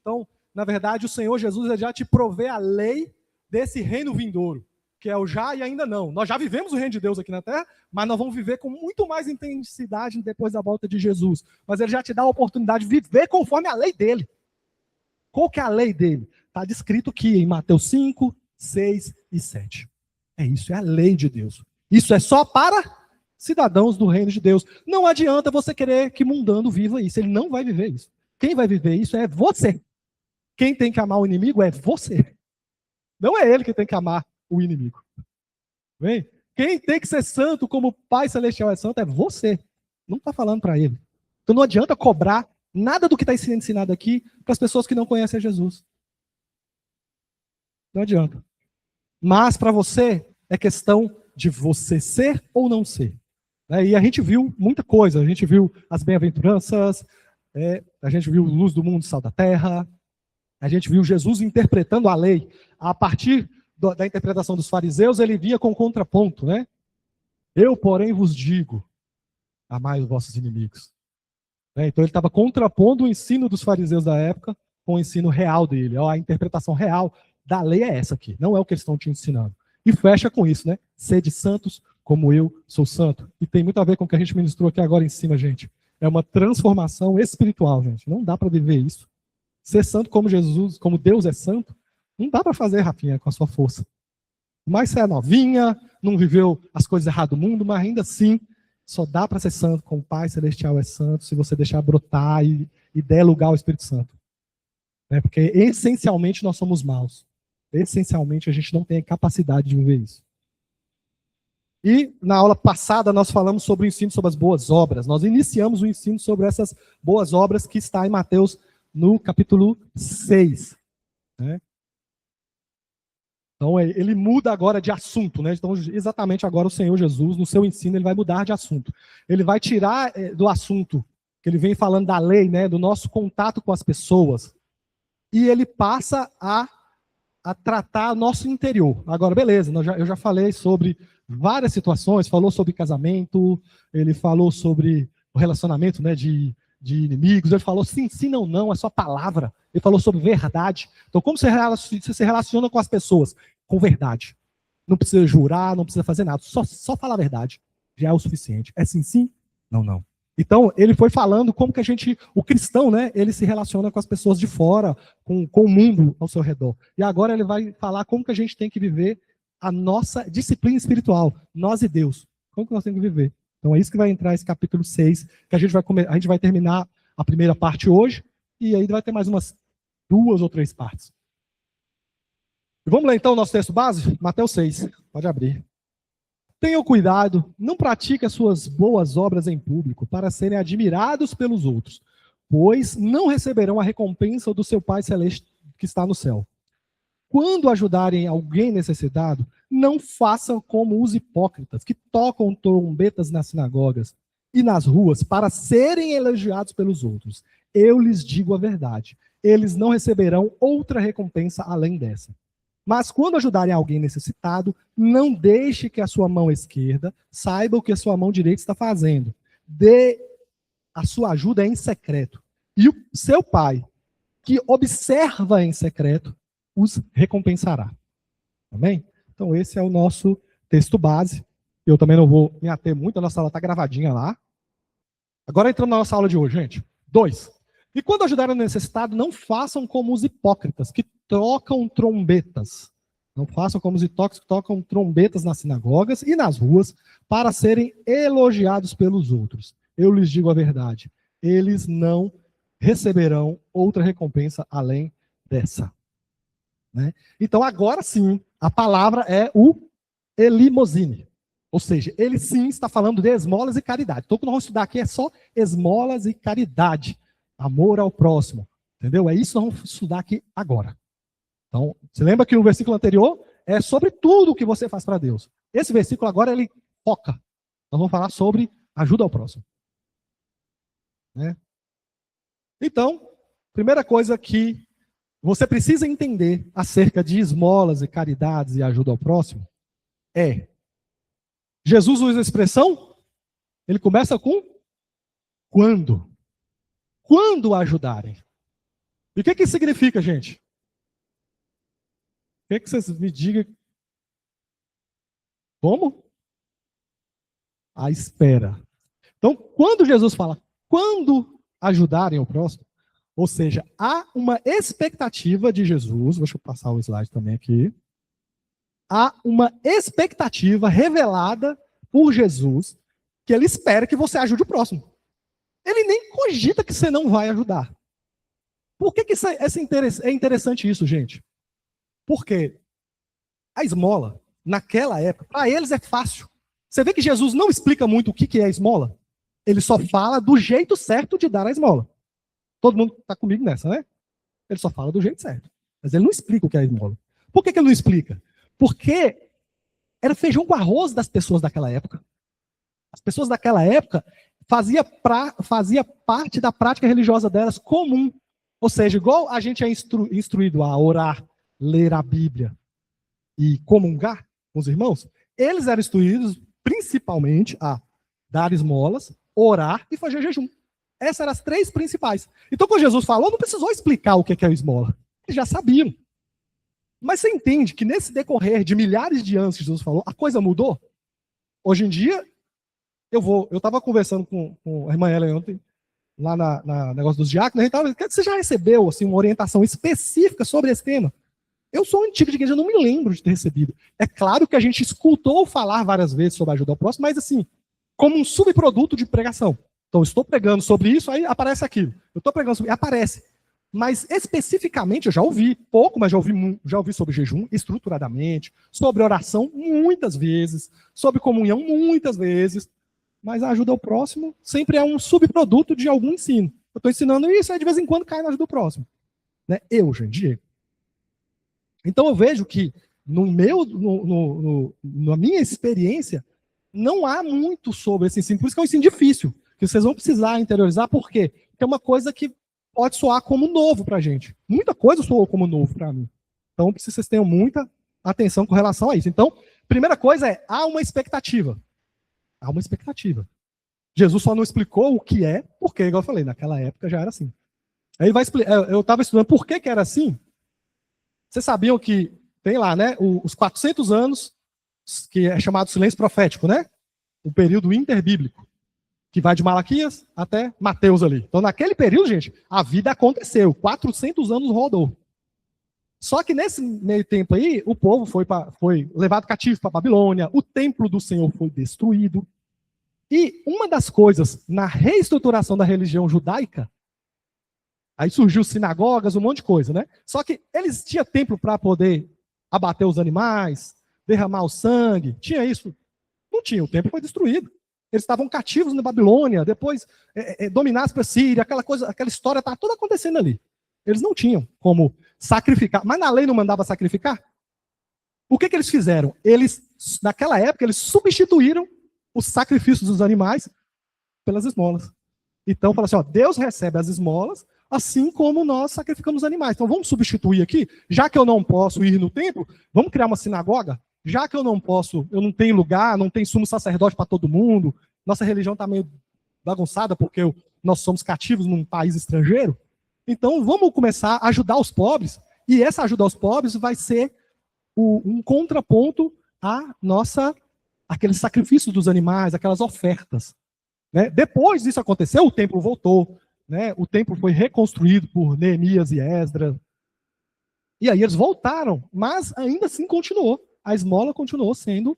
Então, na verdade, o Senhor Jesus ele já te provê a lei desse reino vindouro, que é o já e ainda não. Nós já vivemos o reino de Deus aqui na terra, mas nós vamos viver com muito mais intensidade depois da volta de Jesus. Mas ele já te dá a oportunidade de viver conforme a lei dele. Qual que é a lei dele? Está descrito aqui em Mateus 5, 6 e 7. É isso, é a lei de Deus. Isso é só para cidadãos do reino de Deus. Não adianta você querer que mundano viva isso. Ele não vai viver isso. Quem vai viver isso é você. Quem tem que amar o inimigo é você. Não é ele que tem que amar o inimigo. Bem? Quem tem que ser santo como o Pai Celestial é santo é você. Não está falando para ele. Então não adianta cobrar nada do que está sendo ensinado aqui para as pessoas que não conhecem a Jesus. Não adianta. Mas para você é questão de você ser ou não ser. E a gente viu muita coisa. A gente viu as bem-aventuranças, a gente viu luz do mundo, sal da terra. A gente viu Jesus interpretando a lei. A partir da interpretação dos fariseus, ele vinha com contraponto, né? Eu, porém, vos digo, amai os vossos inimigos. Então ele estava contrapondo o ensino dos fariseus da época com o ensino real dele. A interpretação real da lei é essa aqui, não é o que eles estão te ensinando. E fecha com isso, né? Sede santos como eu sou santo. E tem muito a ver com o que a gente ministrou aqui agora em cima, gente. É uma transformação espiritual, gente. Não dá para viver isso. Ser santo como Jesus, como Deus é santo, não dá para fazer, Rafinha, com a sua força. Mas você é novinha, não viveu as coisas erradas do mundo, mas ainda assim, só dá para ser santo como o Pai Celestial é santo, se você deixar brotar e der lugar ao Espírito Santo. Porque essencialmente nós somos maus. Essencialmente a gente não tem a capacidade de viver isso. E na aula passada nós falamos sobre o ensino sobre as boas obras. Nós iniciamos o ensino sobre essas boas obras que está em Mateus no capítulo 6. Então ele muda agora de assunto, né? Então exatamente agora o Senhor Jesus, no seu ensino, ele vai mudar de assunto. Ele vai tirar do assunto que ele vem falando da lei, né? Do nosso contato com as pessoas. E ele passa a tratar nosso interior. Agora, beleza, eu já falei sobre várias situações, falou sobre casamento, ele falou sobre o relacionamento, né, de inimigos, ele falou sim, sim, não, não, é só palavra. Ele falou sobre verdade. Então, como você se relaciona com as pessoas? Com verdade. Não precisa jurar, não precisa fazer nada, só falar a verdade. Já é o suficiente. É sim, sim? Não, não. Então, ele foi falando como que o cristão, né, ele se relaciona com as pessoas de fora, com o mundo ao seu redor. E agora ele vai falar como que a gente tem que viver a nossa disciplina espiritual, nós e Deus. Como que nós temos que viver? Então é isso que vai entrar esse capítulo 6, que a gente vai terminar a primeira parte hoje, e aí vai ter mais umas 2 ou 3 partes. E vamos ler então o nosso texto base? Mateus 6, pode abrir. Tenham cuidado, não pratique as suas boas obras em público, para serem admirados pelos outros, pois não receberão a recompensa do seu Pai Celeste que está no céu. Quando ajudarem alguém necessitado, não façam como os hipócritas, que tocam trombetas nas sinagogas e nas ruas para serem elogiados pelos outros. Eu lhes digo a verdade, eles não receberão outra recompensa além dessa. Mas quando ajudarem alguém necessitado, não deixe que a sua mão esquerda saiba o que a sua mão direita está fazendo. Dê a sua ajuda em secreto. E o seu pai, que observa em secreto, os recompensará. Amém? Então esse é o nosso texto base. Eu também não vou me ater muito, a nossa aula está gravadinha lá. Agora entrando na nossa aula de hoje, gente. 2. E quando ajudarem o necessitado, não façam como os hipócritas, que tocam trombetas. Não façam como os hipócritas que tocam trombetas nas sinagogas e nas ruas, para serem elogiados pelos outros. Eu lhes digo a verdade, eles não receberão outra recompensa além dessa. Né? Então agora sim, a palavra é o elimosine. Ou seja, ele sim está falando de esmolas e caridade. Então o que nós vamos estudar aqui é só esmolas e caridade. Amor ao próximo. Entendeu? É isso que nós vamos estudar aqui agora. Então, você lembra que o versículo anterior é sobre tudo o que você faz para Deus. Esse versículo agora ele foca. Nós vamos falar sobre ajuda ao próximo. Né? Então, primeira coisa que você precisa entender acerca de esmolas e caridades e ajuda ao próximo é: Jesus usa a expressão, ele começa com quando. Quando ajudarem. E o que isso significa, gente? O que vocês me digam? Como? A espera. Então, quando Jesus fala, quando ajudarem o próximo, ou seja, há uma expectativa de Jesus, deixa eu passar o slide também aqui, há uma expectativa revelada por Jesus que ele espera que você ajude o próximo. Ele nem cogita que você não vai ajudar. Por que isso é interessante isso, gente? Porque a esmola, naquela época, para eles é fácil. Você vê que Jesus não explica muito o que é a esmola? Ele só fala do jeito certo de dar a esmola. Todo mundo está comigo nessa, né? Ele só fala do jeito certo. Mas ele não explica o que é a esmola. Por que ele não explica? Porque era feijão com arroz das pessoas daquela época. As pessoas daquela época fazia parte da prática religiosa delas comum. Ou seja, igual a gente é instruído a orar, ler a Bíblia e comungar com os irmãos, eles eram instruídos principalmente a dar esmolas, orar e fazer jejum. Essas eram as três principais. Então, quando Jesus falou, não precisou explicar o que é a esmola. Eles já sabiam. Mas você entende que nesse decorrer de milhares de anos que Jesus falou, a coisa mudou? Hoje em dia, eu estava conversando com a irmã Ellen ontem, lá na negócio dos diáconos, você já recebeu assim, uma orientação específica sobre esse tema? Eu sou antigo de igreja, eu não me lembro de ter recebido. É claro que a gente escutou falar várias vezes sobre ajuda ao próximo, mas assim, como um subproduto de pregação. Então, eu estou pregando sobre isso, aí aparece aquilo. Eu estou pregando sobre aparece. Mas especificamente, eu já ouvi pouco, mas já ouvi sobre jejum estruturadamente, sobre oração muitas vezes, sobre comunhão muitas vezes, mas a ajuda ao próximo sempre é um subproduto de algum ensino. Eu estou ensinando isso, aí de vez em quando cai na ajuda ao próximo. Né? Eu, Jean Diego. Então eu vejo que na minha experiência, não há muito sobre esse ensino. Por isso que é um ensino difícil, que vocês vão precisar interiorizar. Por quê? Porque é uma coisa que pode soar como novo para a gente. Muita coisa soou como novo para mim. Então, preciso que vocês tenham muita atenção com relação a isso. Então, primeira coisa é, há uma expectativa. Há uma expectativa. Jesus só não explicou o que é, porque, igual eu falei, naquela época já era assim. Aí ele vai explicar, eu estava estudando por que era assim. Vocês sabiam que tem lá, né, os 400 anos, que é chamado silêncio profético, né? O período interbíblico, que vai de Malaquias até Mateus ali. Então, naquele período, gente, a vida aconteceu. 400 anos rodou. Só que nesse meio tempo aí, o povo foi levado cativo para Babilônia, o templo do Senhor foi destruído. E uma das coisas, na reestruturação da religião judaica, aí surgiu sinagogas, um monte de coisa, né? Só que eles tinham templo para poder abater os animais, derramar o sangue, tinha isso? Não tinha, o templo foi destruído. Eles estavam cativos na Babilônia, depois dominados para a Síria, aquela história está toda acontecendo ali. Eles não tinham como sacrificar, mas na lei não mandava sacrificar? O que eles fizeram? Eles, naquela época, eles substituíram os sacrifícios dos animais pelas esmolas. Então, fala assim, ó, Deus recebe as esmolas, assim como nós sacrificamos os animais. Então, vamos substituir aqui, já que eu não posso ir no templo, vamos criar uma sinagoga? Já que eu não posso, eu não tenho lugar, não tem sumo sacerdote para todo mundo, nossa religião está meio bagunçada porque nós somos cativos num país estrangeiro, então vamos começar a ajudar os pobres, e essa ajuda aos pobres vai ser um contraponto aqueles sacrifícios dos animais, aquelas ofertas. Né? Depois disso aconteceu, o templo voltou, né? O templo foi reconstruído por Neemias e Esdras, e aí eles voltaram, mas ainda assim continuou. A esmola continuou sendo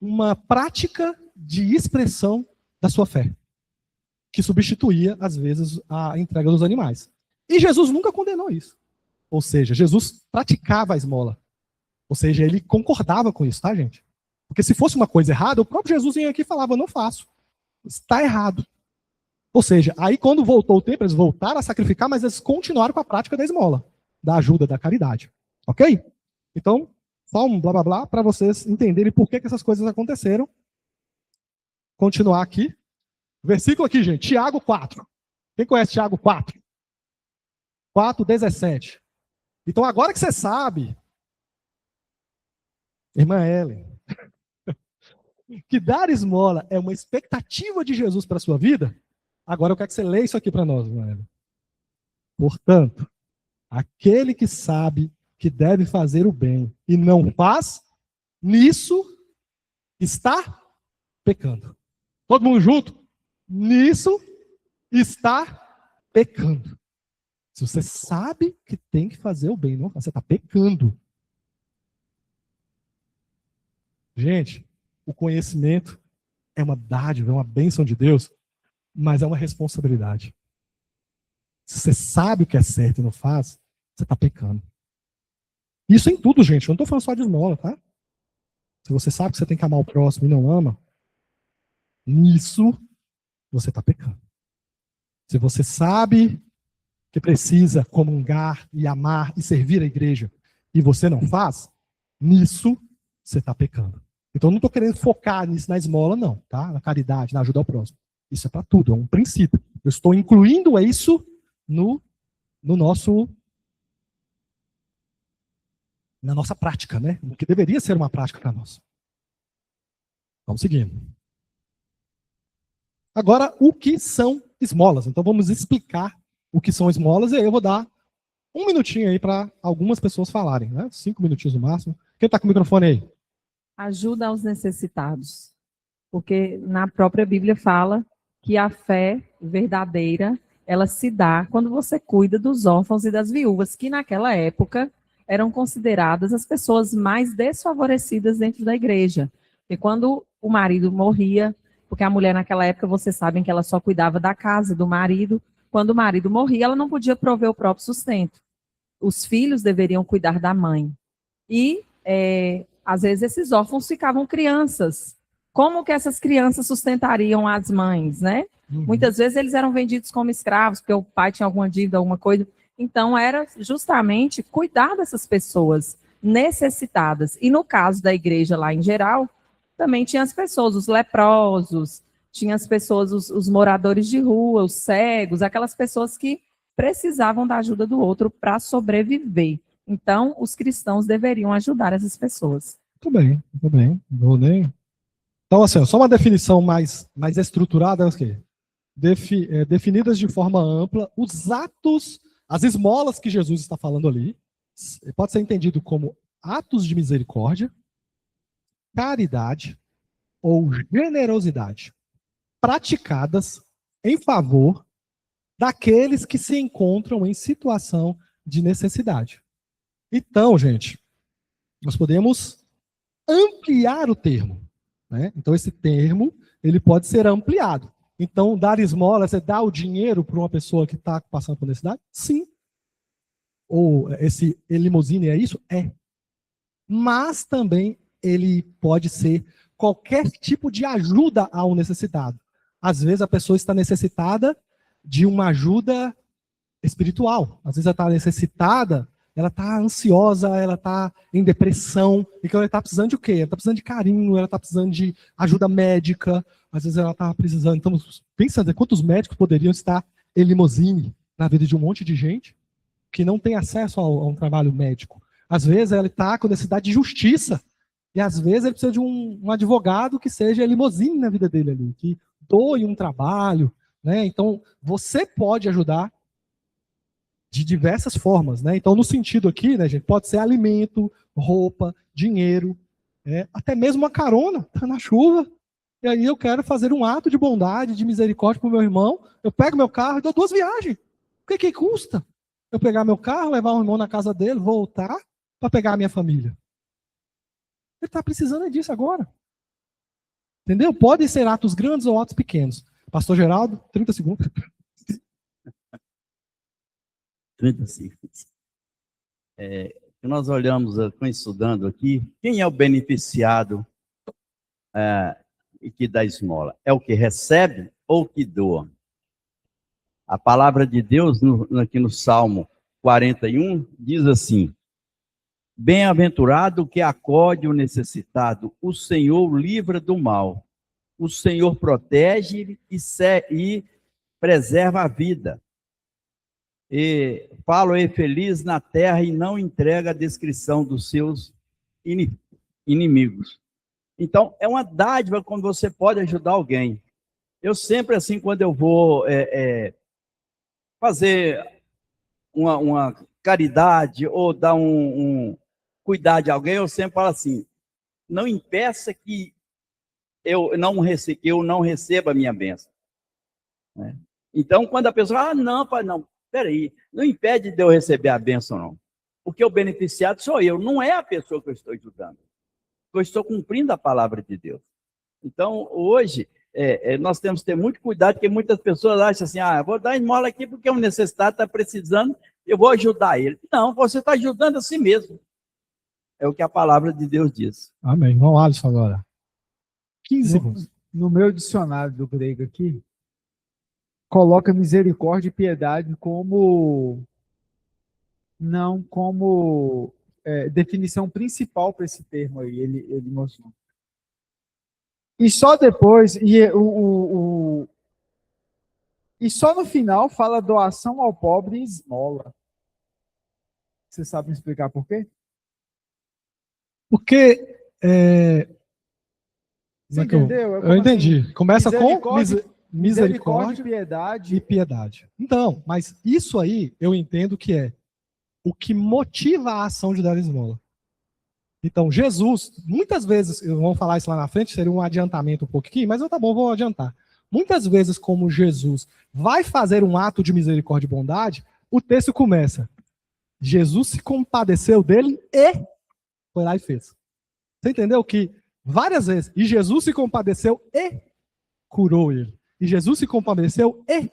uma prática de expressão da sua fé, que substituía, às vezes, a entrega dos animais. E Jesus nunca condenou isso. Ou seja, Jesus praticava a esmola. Ou seja, ele concordava com isso, tá, gente? Porque se fosse uma coisa errada, o próprio Jesus vinha aqui e falava, não faço. Está errado. Ou seja, aí quando voltou o tempo, eles voltaram a sacrificar, mas eles continuaram com a prática da esmola, da ajuda, da caridade. Ok? Então, só um blá blá blá para vocês entenderem por que essas coisas aconteceram. Continuar aqui. Versículo aqui, gente. Tiago 4. Quem conhece Tiago 4? 4:17. Então, agora que você sabe, irmã Ellen, que dar esmola é uma expectativa de Jesus para a sua vida, agora eu quero que você leia isso aqui para nós, irmã Ellen. Portanto, Aquele que sabe que deve fazer o bem e não faz, nisso está pecando. Todo mundo junto? Nisso está pecando. Se você sabe que tem que fazer o bem, não, você está pecando. Gente, o conhecimento é uma dádiva, é uma bênção de Deus, mas é uma responsabilidade. Se você sabe o que é certo e não faz, você está pecando. Isso em tudo, gente. Eu não estou falando só de esmola, tá? Se você sabe que você tem que amar o próximo e não ama, nisso você está pecando. Se você sabe que precisa comungar e amar e servir a igreja e você não faz, nisso você está pecando. Então eu não estou querendo focar nisso na esmola, não, tá? Na caridade, na ajuda ao próximo. Isso é para tudo, é um princípio. Eu estou incluindo isso na nossa prática, né? O que deveria ser uma prática para nós. Vamos seguindo. Agora, o que são esmolas? Então vamos explicar o que são esmolas e aí eu vou dar um minutinho aí para algumas pessoas falarem, né? 5 minutinhos no máximo. Quem está com o microfone aí? Ajuda aos necessitados. Porque na própria Bíblia fala que a fé verdadeira, ela se dá quando você cuida dos órfãos e das viúvas, que naquela época eram consideradas as pessoas mais desfavorecidas dentro da igreja. E quando o marido morria, porque a mulher naquela época, vocês sabem que ela só cuidava da casa do marido, quando o marido morria, ela não podia prover o próprio sustento. Os filhos deveriam cuidar da mãe. E, às vezes, esses órfãos ficavam crianças. Como que essas crianças sustentariam as mães, né? Muitas vezes eles eram vendidos como escravos, porque o pai tinha alguma dívida, alguma coisa. Então, era justamente cuidar dessas pessoas necessitadas. E no caso da igreja lá em geral, também tinha as pessoas, os leprosos, tinha as pessoas, os moradores de rua, os cegos, aquelas pessoas que precisavam da ajuda do outro para sobreviver. Então, os cristãos deveriam ajudar essas pessoas. Muito bem, muito bem. Vou nem... Então, assim, só uma definição mais estruturada é o quê? Definidas de forma ampla, os atos, as esmolas que Jesus está falando ali, pode ser entendido como atos de misericórdia, caridade ou generosidade, praticadas em favor daqueles que se encontram em situação de necessidade. Então, gente, nós podemos ampliar o termo, né? Então, esse termo, ele pode ser ampliado. Então, dar esmola, você dá o dinheiro para uma pessoa que está passando por necessidade? Sim. Ou esse elemosine é isso? É. Mas também ele pode ser qualquer tipo de ajuda ao necessitado. Às vezes a pessoa está necessitada de uma ajuda espiritual. Às vezes ela está necessitada, ela está ansiosa, ela está em depressão. Então ela está precisando de o quê? Ela está precisando de carinho, ela está precisando de ajuda médica. Às vezes ela está precisando... Então, pensa quantos médicos poderiam estar em limusine na vida de um monte de gente que não tem acesso a um trabalho médico. Às vezes ela está com necessidade de justiça. E às vezes ele precisa de um advogado que seja limusine na vida dele ali, que doe um trabalho, né? Então, você pode ajudar de diversas formas, né? Então, no sentido aqui, né, gente, pode ser alimento, roupa, dinheiro, até mesmo uma carona, tá na chuva, e aí eu quero fazer um ato de bondade, de misericórdia para o meu irmão, eu pego meu carro e dou 2 viagens. O que custa? Eu pegar meu carro, levar o irmão na casa dele, voltar para pegar a minha família. Ele está precisando disso agora. Entendeu? Podem ser atos grandes ou atos pequenos. Pastor Geraldo, 30 segundos. 30 segundos. Nós olhamos, estudando aqui, quem é o beneficiado e que dá esmola? É o que recebe ou o que doa? A palavra de Deus, aqui no Salmo 41, diz assim: bem-aventurado o que acode o necessitado, o Senhor livra do mal, o Senhor protege e preserva a vida. E falo feliz na terra e não entrega a descrição dos seus inimigos. Então, é uma dádiva quando você pode ajudar alguém. Eu sempre, assim, quando eu vou fazer uma caridade ou dar cuidar de alguém, eu sempre falo assim, não impeça que eu não receba a minha bênção. Né? Então, quando a pessoa, não, pai, não, peraí, não impede de eu receber a bênção, não. Porque o beneficiado sou eu, não é a pessoa que eu estou ajudando. Eu estou cumprindo a palavra de Deus. Então, hoje, nós temos que ter muito cuidado, porque muitas pessoas acham assim, eu vou dar esmola aqui porque um necessitado está precisando, eu vou ajudar ele. Não, você está ajudando a si mesmo. É o que a palavra de Deus diz. Amém. Vamos, Alisson, agora. 15 segundos. No meu dicionário do grego aqui, coloca misericórdia e piedade como definição principal para esse termo aí, ele mostrou. E só depois, e só no final fala doação ao pobre e esmola. Você sabe me explicar por quê? Porque... Você entendeu? Eu entendi. Começa com misericórdia e piedade. Então, mas isso aí eu entendo que é o que motiva a ação de dar esmola. Então, Jesus, muitas vezes, vamos falar isso lá na frente, seria um adiantamento um pouquinho, mas tá bom, vou adiantar. Muitas vezes, como Jesus vai fazer um ato de misericórdia e bondade, o texto começa, Jesus se compadeceu dele e foi lá e fez. Você entendeu que várias vezes, e Jesus se compadeceu e curou ele. E Jesus se compadeceu e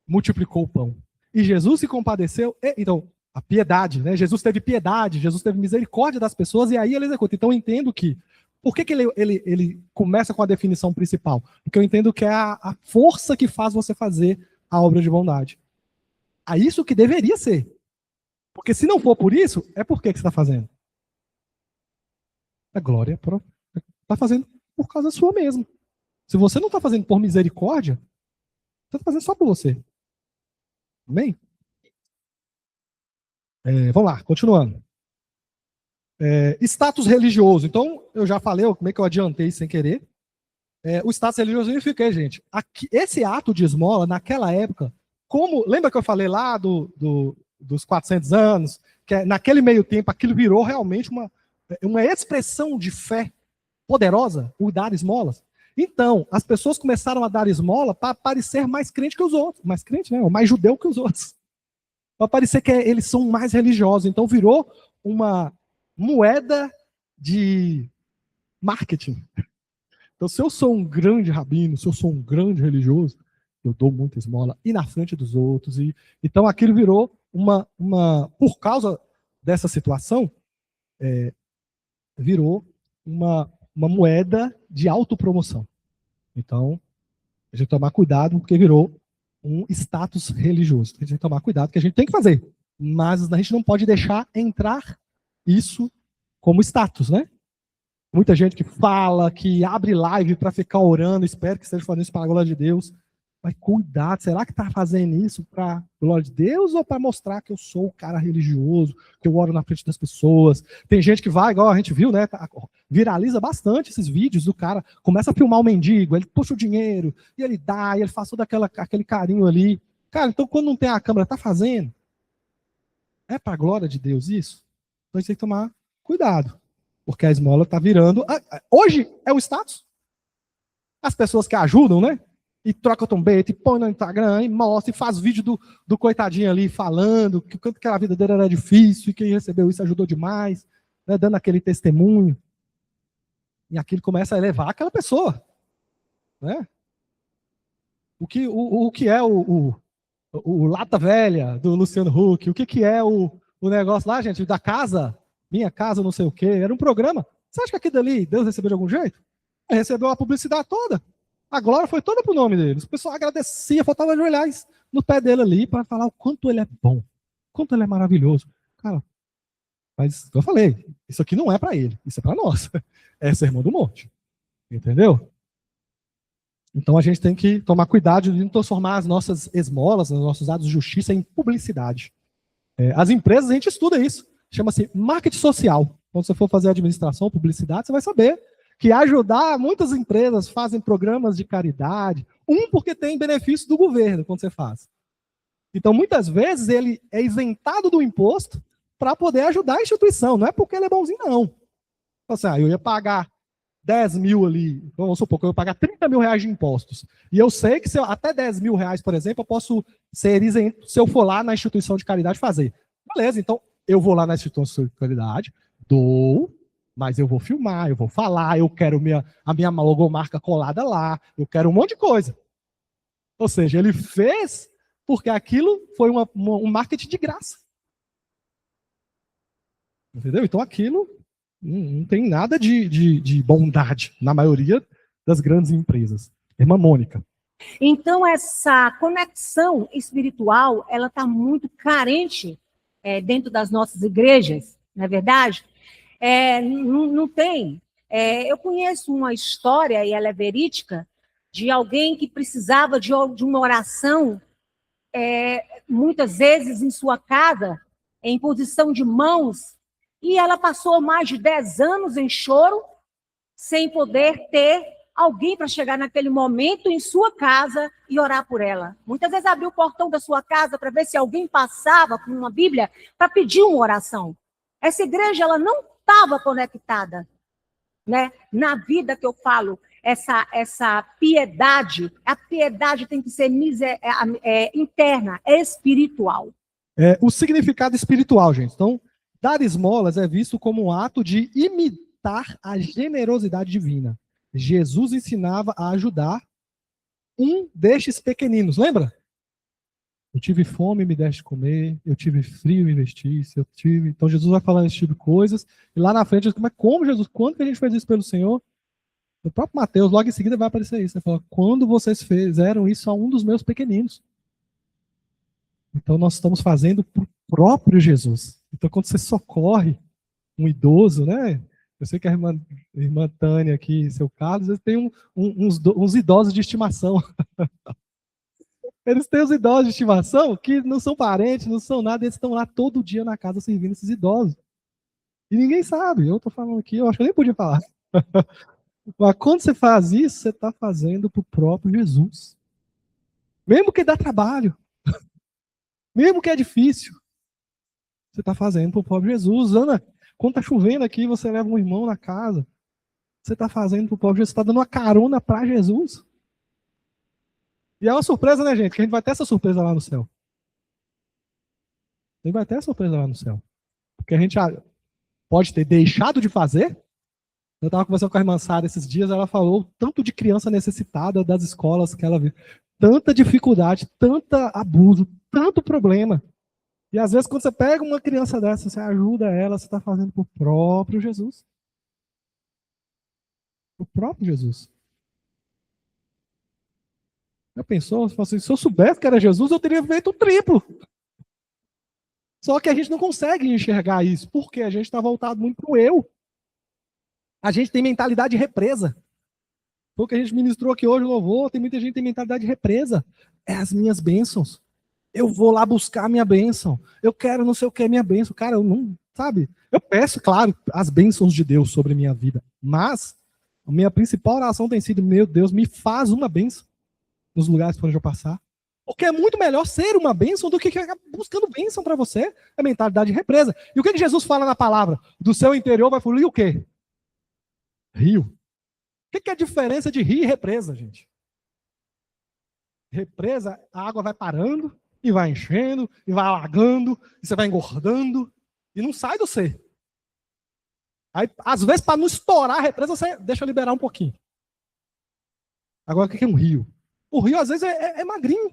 multiplicou o pão. E Jesus se compadeceu e... Então, a piedade, né? Jesus teve piedade, Jesus teve misericórdia das pessoas e aí ele executa. Então eu entendo que... Por que ele começa com a definição principal? Porque eu entendo que é a força que faz você fazer a obra de bondade. É isso que deveria ser. Porque se não for por isso, é por que você está fazendo? A glória está fazendo por causa sua mesmo. Se você não está fazendo por misericórdia, você está fazendo só por você. Amém? Vamos lá, continuando. Status religioso. Então, eu já falei, como é que eu adiantei sem querer. O status religioso significa, gente, esse ato de esmola, naquela época, lembra que eu falei lá dos 400 anos, que naquele meio tempo aquilo virou realmente uma expressão de fé poderosa, o dar esmolas. Então, as pessoas começaram a dar esmola para parecer mais crente que os outros. Mais crente, né? Ou mais judeu que os outros. Para parecer que eles são mais religiosos. Então, virou uma moeda de marketing. Então, se eu sou um grande rabino, se eu sou um grande religioso, eu dou muita esmola e na frente dos outros. Então, aquilo virou por causa dessa situação, virou uma moeda de autopromoção. Então, a gente tem que tomar cuidado, porque virou um status religioso. A gente tem que tomar cuidado, que a gente tem que fazer. Mas a gente não pode deixar entrar isso como status, né? Muita gente que fala, que abre live para ficar orando, espero que esteja fazendo isso para a glória de Deus. Mas cuidado, será que está fazendo isso para a glória de Deus ou para mostrar que eu sou o cara religioso, que eu oro na frente das pessoas? Tem gente que vai, igual a gente viu, né? Viraliza bastante esses vídeos do cara, começa a filmar o mendigo, ele puxa o dinheiro, e ele dá, e ele faz todo aquele carinho ali. Cara, então quando não tem a câmera, tá fazendo? É para a glória de Deus isso? Então a gente tem que tomar cuidado, porque a esmola está virando... Hoje é o status. As pessoas que ajudam, né? E troca tombete, e põe no Instagram, e mostra, e faz vídeo do coitadinho ali falando que quanto que a vida dele era difícil, e quem recebeu isso ajudou demais, né, dando aquele testemunho. E aquilo começa a elevar aquela pessoa. Né? O que é o Lata Velha, do Luciano Huck? O que é o negócio lá, gente, da casa, minha casa, não sei o quê? Era um programa. Você acha que aquilo ali Deus recebeu de algum jeito? Ele recebeu a publicidade toda. A glória foi toda pro nome deles. O pessoal agradecia, faltava ajoelhar no pé dele ali para falar o quanto ele é bom, o quanto ele é maravilhoso. Cara, mas eu falei, isso aqui não é para ele, isso é para nós. É Sermão do Monte. Entendeu? Então a gente tem que tomar cuidado de não transformar as nossas esmolas, os nossos atos de justiça em publicidade. As empresas, a gente estuda isso. Chama-se marketing social. Quando você for fazer administração, publicidade, você vai saber que ajudar, muitas empresas fazem programas de caridade, porque tem benefício do governo quando você faz. Então, muitas vezes, ele é isentado do imposto para poder ajudar a instituição. Não é porque ele é bonzinho, não. Assim, eu ia pagar 10 mil ali, vamos supor que eu ia pagar 30 mil reais de impostos. E eu sei que até 10 mil reais, por exemplo, eu posso ser isento se eu for lá na instituição de caridade fazer. Beleza, então eu vou lá na instituição de caridade, dou, mas eu vou filmar, eu vou falar, eu quero a minha logomarca colada lá, eu quero um monte de coisa. Ou seja, ele fez porque aquilo foi um marketing de graça. Entendeu? Então aquilo não tem nada de bondade na maioria das grandes empresas. Irmã Mônica. Então, essa conexão espiritual, ela está muito carente dentro das nossas igrejas, não é verdade? Não tem. Eu conheço uma história, e ela é verídica, de alguém que precisava de uma oração, muitas vezes em sua casa, em posição de mãos, e ela passou mais de 10 anos em choro, sem poder ter alguém para chegar naquele momento em sua casa e orar por ela. Muitas vezes abriu o portão da sua casa para ver se alguém passava com uma Bíblia para pedir uma oração. Essa igreja, ela não estava conectada, né? Na vida que eu falo, essa piedade, a piedade tem que ser interna, espiritual. O significado espiritual, gente. Então, dar esmolas é visto como um ato de imitar a generosidade divina. Jesus ensinava a ajudar um destes pequeninos, lembra? Eu tive fome e me deste comer, eu tive frio e me vestisse, Então Jesus vai falando esse tipo de coisas, e lá na frente, mas como Jesus, quando que a gente fez isso pelo Senhor? O próprio Mateus, logo em seguida vai aparecer isso, ele fala, quando vocês fizeram isso a um dos meus pequeninos. Então nós estamos fazendo para o próprio Jesus. Então quando você socorre um idoso, né? Eu sei que a irmã Tânia aqui, seu Carlos, eles têm uns idosos de estimação. Eles têm os idosos de estimação que não são parentes, não são nada, eles estão lá todo dia na casa servindo esses idosos. E ninguém sabe, eu estou falando aqui, eu acho que eu nem podia falar. Mas quando você faz isso, você está fazendo para o próprio Jesus. Mesmo que dá trabalho, mesmo que é difícil, você está fazendo para o próprio Jesus. Ana, quando está chovendo aqui, você leva um irmão na casa, você está fazendo para o próprio Jesus, você está dando uma carona para Jesus. E é uma surpresa, né, gente? Que a gente vai ter essa surpresa lá no céu. A gente vai ter essa surpresa lá no céu. Porque a gente pode ter deixado de fazer. Eu estava conversando com a irmã Sara esses dias, ela falou tanto de criança necessitada das escolas que ela viu. Tanta dificuldade, tanto abuso, tanto problema. E às vezes quando você pega uma criança dessa, você ajuda ela, você está fazendo para o próprio Jesus. O próprio Jesus. Já pensou? Se eu soubesse que era Jesus, eu teria feito o triplo. Só que a gente não consegue enxergar isso, porque a gente está voltado muito para o eu. A gente tem mentalidade de represa. Foi o que a gente ministrou aqui hoje, louvor, tem muita gente que tem mentalidade de represa. É as minhas bênçãos. Eu vou lá buscar a minha bênção. Eu quero não sei o que é minha bênção. Cara, eu não, sabe? Eu peço, claro, as bênçãos de Deus sobre a minha vida. Mas a minha principal oração tem sido, meu Deus, me faz uma bênção nos lugares por onde eu passar. Porque é muito melhor ser uma bênção do que ficar buscando bênção para você. É mentalidade de represa. E o que Jesus fala na palavra? Do seu interior vai fluir o quê? Rio. O que é a diferença de rio e represa, gente? Represa, a água vai parando, e vai enchendo, e vai alagando, e você vai engordando, e não sai do ser. Aí, às vezes, para não estourar a represa, você deixa liberar um pouquinho. Agora, o que é um rio? O rio, às vezes, é magrinho.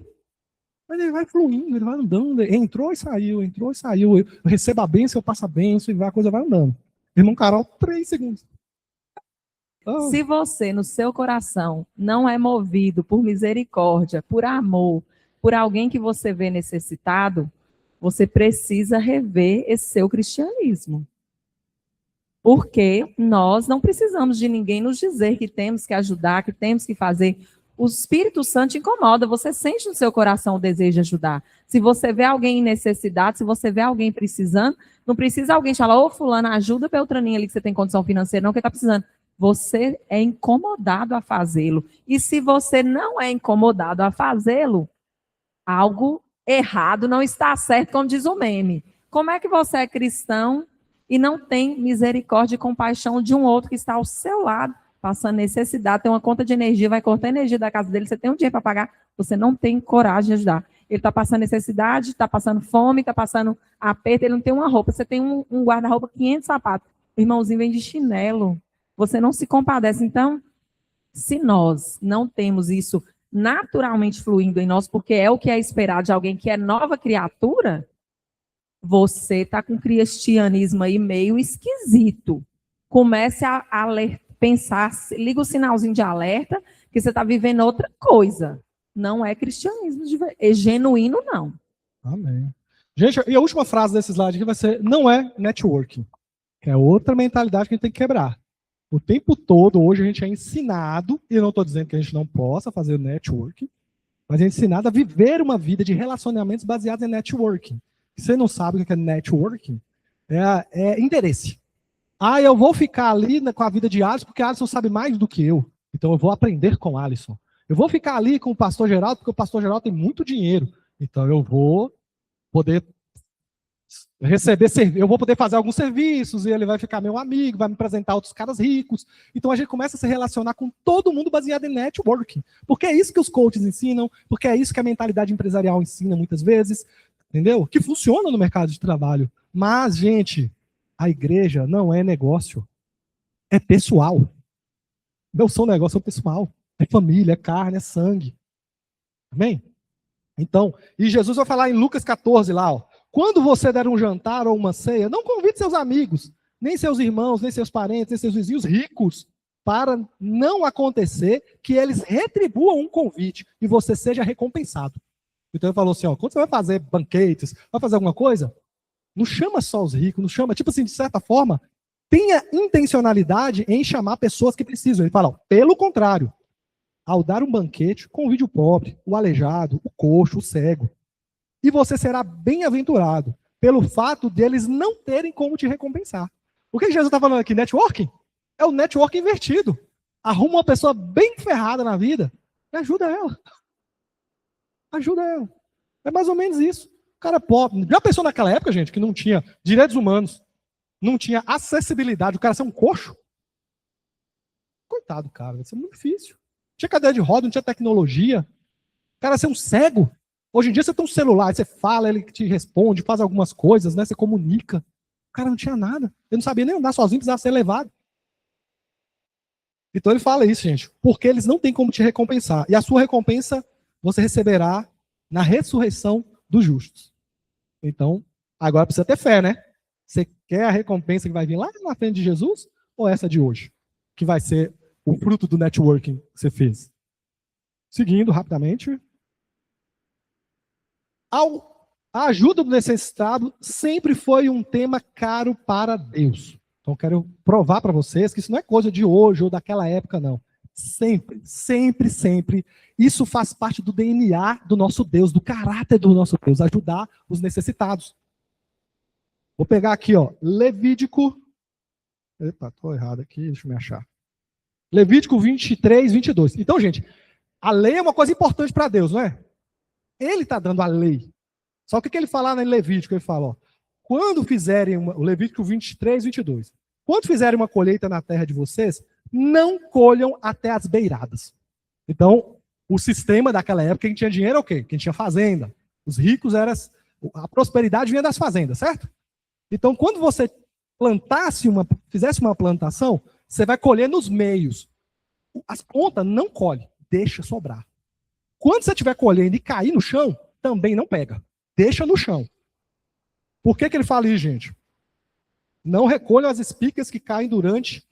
Mas ele vai fluindo, ele vai andando. Entrou e saiu, entrou e saiu. Eu recebo a bênção, eu passo a bênção, e a coisa vai andando. Irmão Carol, 3 segundos. Oh. Se você, no seu coração, não é movido por misericórdia, por amor, por alguém que você vê necessitado, você precisa rever esse seu cristianismo. Porque nós não precisamos de ninguém nos dizer que temos que ajudar, que temos que fazer. O Espírito Santo te incomoda, você sente no seu coração o desejo de ajudar. Se você vê alguém em necessidade, se você vê alguém precisando, não precisa alguém falar, ô fulana, ajuda Beltraninha ali que você tem condição financeira, não, que está precisando. Você é incomodado a fazê-lo. E se você não é incomodado a fazê-lo, algo errado, não está certo, como diz o meme. Como é que você é cristão e não tem misericórdia e compaixão de um outro que está ao seu lado, passando necessidade, tem uma conta de energia, vai cortar a energia da casa dele, você tem um dinheiro para pagar, você não tem coragem de ajudar. Ele está passando necessidade, está passando fome, está passando aperto, ele não tem uma roupa, você tem um guarda-roupa, 500 sapatos, o irmãozinho vem de chinelo, você não se compadece. Então, se nós não temos isso naturalmente fluindo em nós, porque é o que é esperado de alguém que é nova criatura, você está com cristianismo aí meio esquisito. Comece a pensar, liga o sinalzinho de alerta, que você está vivendo outra coisa. Não é cristianismo genuíno, não. Amém. Gente, e a última frase desse slide aqui vai ser, não é networking. Que é outra mentalidade que a gente tem que quebrar. O tempo todo, hoje, a gente é ensinado, e eu não estou dizendo que a gente não possa fazer networking, mas é ensinado a viver uma vida de relacionamentos baseados em networking. Se você não sabe o que é networking, é interesse. Ah, eu vou ficar ali com a vida de Alisson, porque Alisson sabe mais do que eu. Então eu vou aprender com Alisson. Eu vou ficar ali com o pastor Geraldo, porque o pastor Geraldo tem muito dinheiro. Então eu vou poder eu vou poder fazer alguns serviços, e ele vai ficar meu amigo, vai me apresentar outros caras ricos. Então a gente começa a se relacionar com todo mundo baseado em networking. Porque é isso que os coaches ensinam, porque é isso que a mentalidade empresarial ensina muitas vezes, entendeu? Que funciona no mercado de trabalho. Mas, gente, a igreja não é negócio, é pessoal. Não são negócio, é pessoal. É família, é carne, é sangue. Amém? Então, e Jesus vai falar em Lucas 14 lá, ó. Quando você der um jantar ou uma ceia, não convide seus amigos, nem seus irmãos, nem seus parentes, nem seus vizinhos ricos, para não acontecer que eles retribuam um convite e você seja recompensado. Então ele falou assim, ó, quando você vai fazer banquetes, vai fazer alguma coisa, não chama só os ricos, não chama, tipo assim, de certa forma, tenha intencionalidade em chamar pessoas que precisam. Ele fala, ó, pelo contrário, ao dar um banquete, convide o pobre, o aleijado, o coxo, o cego. E você será bem-aventurado pelo fato deles não terem como te recompensar. O que Jesus está falando aqui? Networking? É o networking invertido. Arruma uma pessoa bem ferrada na vida e ajuda ela. Ajuda ela. É mais ou menos isso. O cara pobre. Já pensou naquela época, gente, que não tinha direitos humanos, não tinha acessibilidade, o cara ser um coxo? Coitado, cara, vai ser muito difícil. Não tinha cadeira de roda, não tinha tecnologia. O cara ser um cego. Hoje em dia você tem um celular, você fala, ele te responde, faz algumas coisas, né? Você comunica. O cara não tinha nada. Ele não sabia nem andar sozinho, precisava ser levado. Então ele fala isso, gente, porque eles não têm como te recompensar. E a sua recompensa você receberá na ressurreição dos justos. Então, agora precisa ter fé, né? Você quer a recompensa que vai vir lá na frente de Jesus? Ou essa de hoje? Que vai ser o fruto do networking que você fez. Seguindo rapidamente. A ajuda do necessitado sempre foi um tema caro para Deus. Então, quero provar para vocês que isso não é coisa de hoje ou daquela época, não. Sempre, sempre, sempre. Isso faz parte do DNA do nosso Deus, do caráter do nosso Deus, ajudar os necessitados. Vou pegar aqui, ó, Levítico. Epa, estou errado aqui, deixa eu me achar. Levítico 23, 22. Então, gente, a lei é uma coisa importante para Deus, não é? Ele está dando a lei. Só que o que ele fala em Levítico? Ele fala, ó, quando fizerem, o Levítico 23, 22. Quando fizerem uma colheita na terra de vocês, não colham até as beiradas. Então, o sistema daquela época, quem tinha dinheiro é o quê? Quem tinha fazenda. Os ricos eram... A prosperidade vinha das fazendas, certo? Então, quando você fizesse uma plantação, você vai colher nos meios. As pontas não colhe, deixa sobrar. Quando você estiver colhendo e cair no chão, também não pega. Deixa no chão. Por que ele fala isso, gente? Não recolham as espigas que caem durante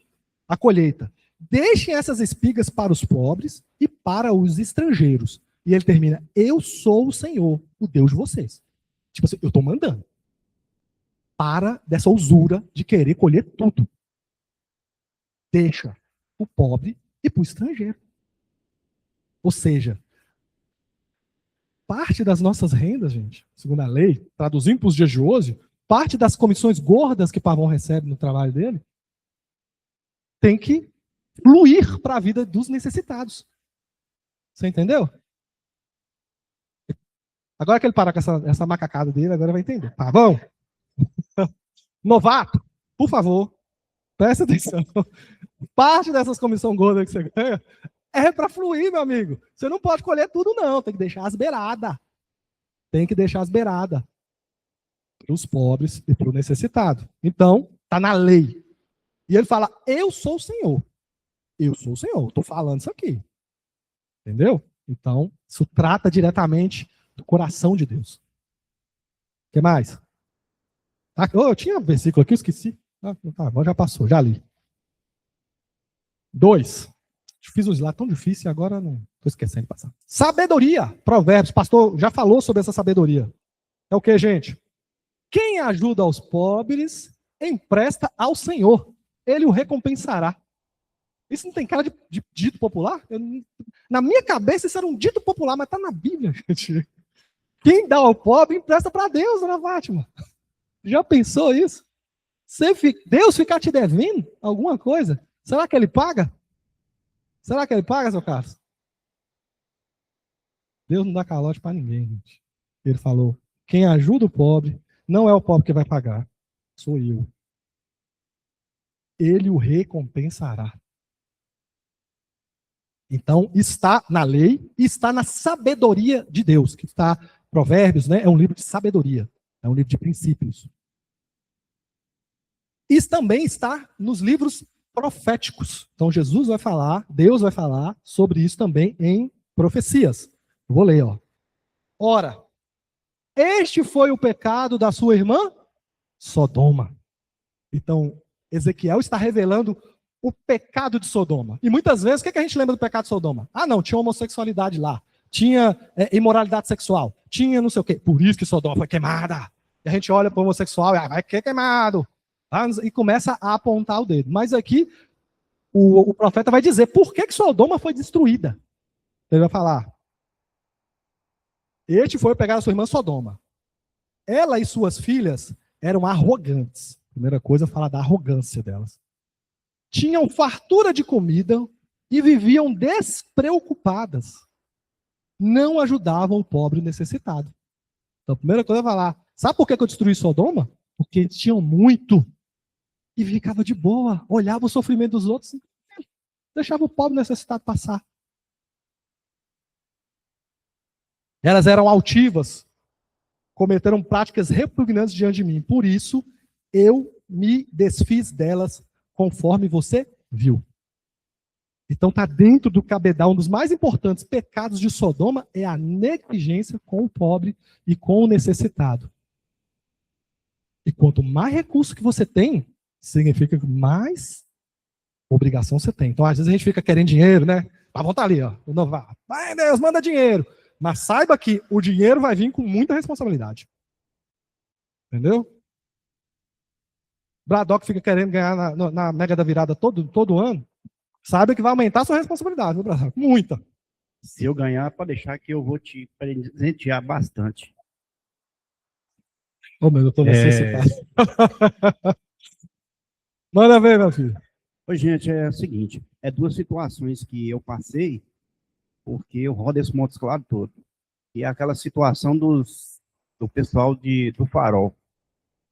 a colheita. Deixem essas espigas para os pobres e para os estrangeiros. E ele termina, eu sou o Senhor, o Deus de vocês. Tipo assim, eu estou mandando. Para dessa usura de querer colher tudo. Deixa o pobre e para o estrangeiro. Ou seja, parte das nossas rendas, gente, segundo a lei, traduzindo para os dias de hoje, parte das comissões gordas que Pavão recebe no trabalho dele, tem que fluir para a vida dos necessitados. Você entendeu? Agora que ele parar com essa macacada dele, agora vai entender. Tá bom? Novato, por favor, presta atenção. Parte dessas comissão gorda que você ganha é para fluir, meu amigo. Você não pode colher tudo, não. Tem que deixar as beiradas. Tem que deixar as beiradas. Para os pobres e para o necessitado. Então, está na lei. E ele fala, eu sou o Senhor. Eu sou o Senhor. Estou falando isso aqui. Entendeu? Então, isso trata diretamente do coração de Deus. O que mais? Eu tinha um versículo aqui, eu esqueci. Tá, agora já passou, já li. 2. Fiz um slide tão difícil e agora não estou esquecendo de passar. Sabedoria. Provérbios. Pastor já falou sobre essa sabedoria. É o que, gente? Quem ajuda aos pobres, empresta ao Senhor. Ele o recompensará. Isso não tem cara de dito popular? Na minha cabeça isso era um dito popular, mas está na Bíblia, gente. Quem dá ao pobre, empresta para Deus, dona Fátima. Já pensou isso? Deus ficar te devendo alguma coisa? Será que ele paga? Será que ele paga, seu Carlos? Deus não dá calote para ninguém, gente. Ele falou, quem ajuda o pobre, não é o pobre que vai pagar, sou eu. Ele o recompensará. Então, está na lei e está na sabedoria de Deus, que está, Provérbios, né, é um livro de sabedoria, é um livro de princípios. Isso também está nos livros proféticos. Então, Jesus vai falar, Deus vai falar sobre isso também em profecias. Eu vou ler, ó. Ora, este foi o pecado da sua irmã Sodoma. Então, Ezequiel está revelando o pecado de Sodoma. E muitas vezes, o que a gente lembra do pecado de Sodoma? Ah, não, tinha homossexualidade lá, tinha imoralidade sexual, tinha não sei o quê. Por isso que Sodoma foi queimada. E a gente olha para o homossexual e vai que queimado. E começa a apontar o dedo. Mas aqui, o profeta vai dizer por que Sodoma foi destruída. Ele vai falar, este foi o pecado da sua irmã Sodoma. Ela e suas filhas eram arrogantes. Primeira coisa, falar da arrogância delas. Tinham fartura de comida e viviam despreocupadas. Não ajudavam o pobre necessitado. Então, a primeira coisa é falar, sabe por que eu destruí Sodoma? Porque eles tinham muito. E ficava de boa, olhava o sofrimento dos outros e deixava o pobre necessitado passar. Elas eram altivas, cometeram práticas repugnantes diante de mim. Por isso, eu me desfiz delas conforme você viu. Então está dentro do cabedal, um dos mais importantes pecados de Sodoma é a negligência com o pobre e com o necessitado. E quanto mais recurso que você tem, significa que mais obrigação você tem. Então, às vezes a gente fica querendo dinheiro, né? Ah, vamos estar ali, ó. Vai, Deus, manda dinheiro. Mas saiba que o dinheiro vai vir com muita responsabilidade. Entendeu? Braddock fica querendo ganhar na Mega da Virada todo ano. Saiba que vai aumentar a sua responsabilidade, viu, Braddock? Muita. Se eu ganhar, pode deixar que eu vou te presentear bastante. Ô, meu, eu tô necessitado. Manda ver, meu filho. Oi, gente, é o seguinte, é duas situações que eu passei, porque eu rodo esse Montes Claros todo. E é aquela situação do pessoal do Farol.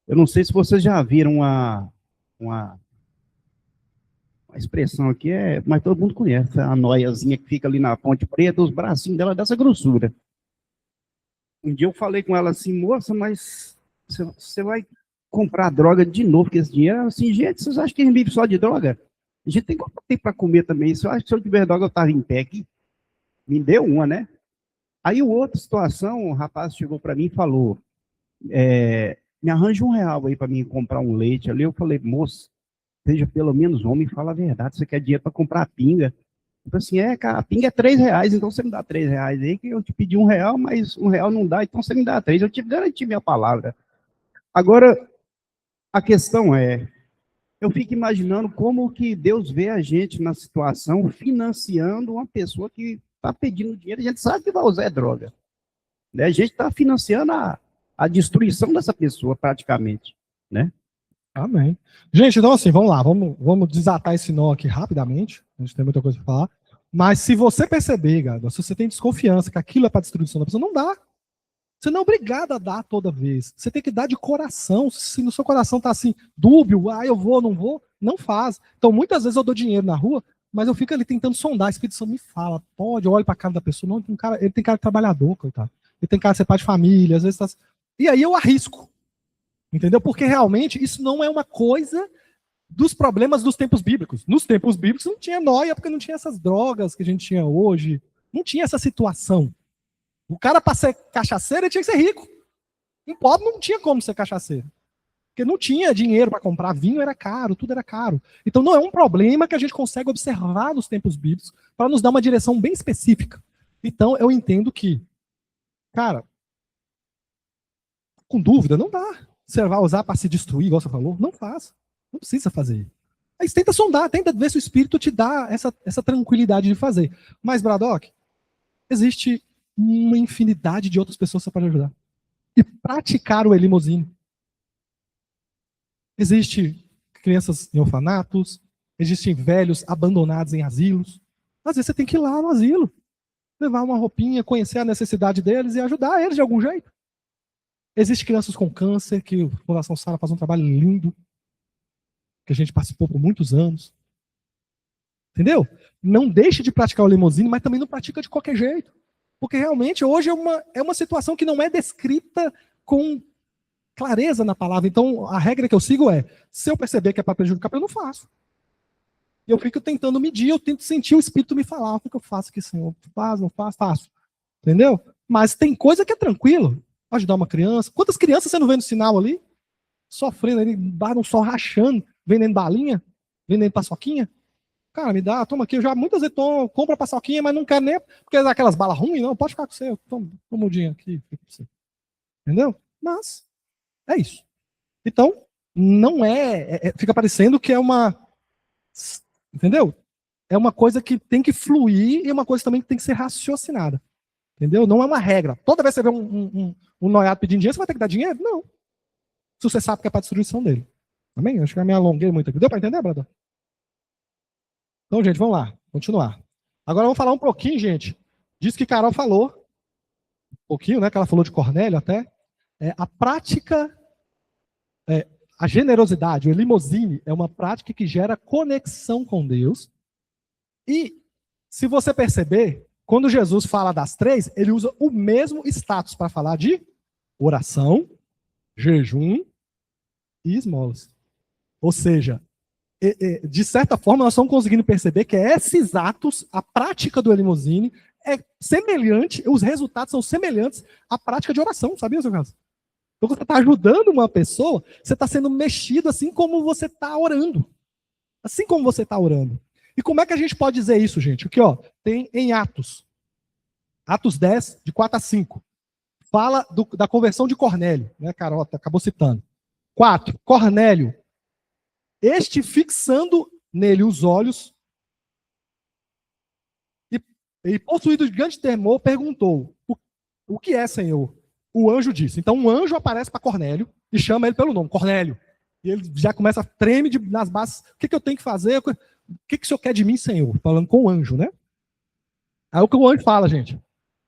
Eu não sei se vocês já viram uma expressão aqui, mas todo mundo conhece, a noiazinha que fica ali na Ponte Preta, os bracinhos dela dessa grossura. Um dia eu falei com ela assim, moça, mas você vai comprar droga de novo com esse dinheiro? Assim, gente, vocês acham que a gente vive só de droga? A gente tem que ter para comer também. Se eu acho que se eu tiver droga, eu estava em pé aqui. Me deu uma, né? Aí, outra situação, o rapaz chegou para mim e falou, me arranja R$1 aí para mim comprar um leite ali. Eu falei, moço, seja pelo menos homem, fala a verdade. Você quer dinheiro para comprar pinga? Eu falei assim, cara, a pinga é R$3, então você me dá R$3 aí, que eu te pedi R$1, mas R$1 não dá, então você me dá 3. Eu te garanti minha palavra. Agora, a questão eu fico imaginando como que Deus vê a gente na situação financiando uma pessoa que está pedindo dinheiro, a gente sabe que vai usar droga. Né? A gente está financiando a destruição dessa pessoa, praticamente. Né? Amém. Gente, então assim, vamos lá, vamos desatar esse nó aqui rapidamente, a gente tem muita coisa para falar, mas se você perceber, galera, se você tem desconfiança que aquilo é para destruição da pessoa, não dá. Você não é obrigado a dar toda vez. Você tem que dar de coração. Se no seu coração está assim, dúbio, eu vou, não vou, não faz. Então, muitas vezes eu dou dinheiro na rua, mas eu fico ali tentando sondar. O Espírito Santo me fala, pode, eu olho para a cara da pessoa. Não, ele tem cara de trabalhador, coitado. Ele tem cara de ser pai de família, às vezes tá... E aí eu arrisco. Entendeu? Porque realmente isso não é uma coisa dos problemas dos tempos bíblicos. Nos tempos bíblicos não tinha nóia, porque não tinha essas drogas que a gente tinha hoje. Não tinha essa situação. O cara, para ser cachaceiro, ele tinha que ser rico. Um pobre não tinha como ser cachaceiro. Porque não tinha dinheiro para comprar. Vinho era caro, tudo era caro. Então não é um problema que a gente consegue observar nos tempos bíblicos para nos dar uma direção bem específica. Então eu entendo que, cara, com dúvida, não dá. Você vai usar para se destruir, igual você falou? Não faz. Não precisa fazer. Aí você tenta sondar, tenta ver se o Espírito te dá essa tranquilidade de fazer. Mas, Braddock, existe uma infinidade de outras pessoas que você pode ajudar. E praticar o elimosine. Existem crianças em orfanatos, existem velhos abandonados em asilos. Às vezes você tem que ir lá no asilo, levar uma roupinha, conhecer a necessidade deles e ajudar eles de algum jeito. Existem crianças com câncer, que a Fundação Sara faz um trabalho lindo, que a gente participou por muitos anos. Entendeu? Não deixe de praticar o elimosine, mas também não pratica de qualquer jeito. Porque realmente hoje é uma situação que não é descrita com clareza na palavra. Então a regra que eu sigo é, se eu perceber que é para prejudicar, eu não faço. E eu fico tentando medir, eu tento sentir o Espírito me falar. O que eu faço aqui, Senhor? Faz, não faz? Faço. Entendeu? Mas tem coisa que é tranquilo. Ajudar uma criança. Quantas crianças você não vê no sinal ali? Sofrendo ali, no sol rachando, vendendo balinha, vendendo paçoquinha. Cara, me dá, toma aqui. Eu já muitas vezes compro a paçoquinha, mas não quero nem, porque aquelas balas ruins, não, pode ficar com você. Toma um mudinho aqui. Entendeu? Mas, é isso. Então, não fica parecendo que é uma, entendeu? É uma coisa que tem que fluir e uma coisa também que tem que ser raciocinada. Entendeu? Não é uma regra. Toda vez que você vê um noiado pedindo dinheiro, você vai ter que dar dinheiro? Não. Se você sabe que é para a destruição dele. Amém? Acho que eu me alonguei muito aqui. Deu para entender, brother? Então, gente, vamos lá. Continuar. Agora vamos falar um pouquinho, gente, disso que Carol falou. Um pouquinho, né? Que ela falou de Cornélio até. A prática, a generosidade, o elimosine, é uma prática que gera conexão com Deus. E, se você perceber, quando Jesus fala das três, ele usa o mesmo status para falar de oração, jejum e esmolas. Ou seja, de certa forma, nós estamos conseguindo perceber que esses atos, a prática do elimosine, é semelhante, os resultados são semelhantes à prática de oração, sabia, seu caso? Então, quando você está ajudando uma pessoa, você está sendo mexido assim como você está orando. Assim como você está orando. E como é que a gente pode dizer isso, gente? Aqui, ó, tem em Atos. Atos 10, de 4 a 5. Fala da conversão de Cornélio, né, Carol acabou citando. 4. Cornélio. Este fixando nele os olhos e possuído de grande temor, perguntou, o que é, Senhor? O anjo disse. Então um anjo aparece para Cornélio e chama ele pelo nome, Cornélio. E ele já começa a tremer nas bases. O que eu tenho que fazer? O que o Senhor quer de mim, Senhor? Falando com o anjo, né? Aí o que o anjo fala, gente?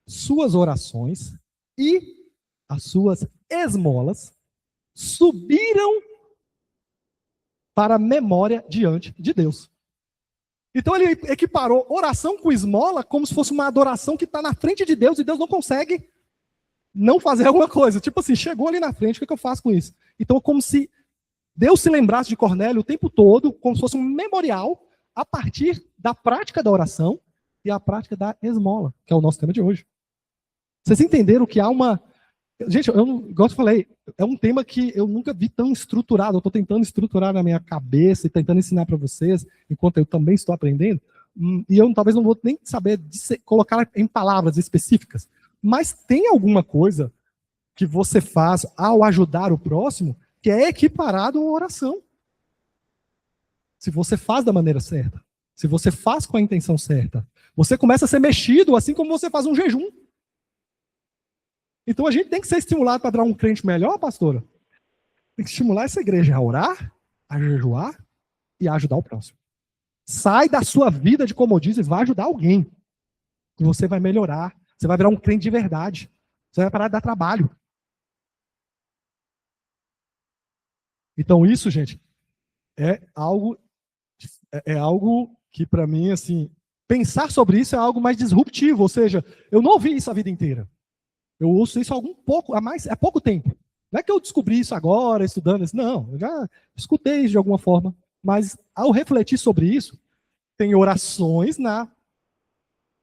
Suas orações e as suas esmolas subiram para a memória diante de Deus. Então ele equiparou oração com esmola como se fosse uma adoração que está na frente de Deus e Deus não consegue não fazer alguma coisa. Tipo assim, chegou ali na frente, o que eu faço com isso? Então como se Deus se lembrasse de Cornélio o tempo todo, como se fosse um memorial, a partir da prática da oração e a prática da esmola, que é o nosso tema de hoje. Vocês entenderam que há uma... Gente, igual eu falei, é um tema que eu nunca vi tão estruturado. Eu estou tentando estruturar na minha cabeça e tentando ensinar para vocês, enquanto eu também estou aprendendo. E eu talvez não vou nem saber colocar em palavras específicas. Mas tem alguma coisa que você faz ao ajudar o próximo que é equiparado à oração. Se você faz da maneira certa, se você faz com a intenção certa, você começa a ser mexido assim como você faz um jejum. Então a gente tem que ser estimulado para dar um crente melhor, pastora. Tem que estimular essa igreja a orar, a jejuar e a ajudar o próximo. Sai da sua vida de comodismo e vai ajudar alguém. E você vai melhorar. Você vai virar um crente de verdade. Você vai parar de dar trabalho. Então isso, gente, é algo que para mim, assim, pensar sobre isso é algo mais disruptivo, ou seja, eu não ouvi isso a vida inteira. Eu ouço isso há pouco tempo. Não é que eu descobri isso agora, estudando isso, não, eu já escutei isso de alguma forma, mas ao refletir sobre isso, tem orações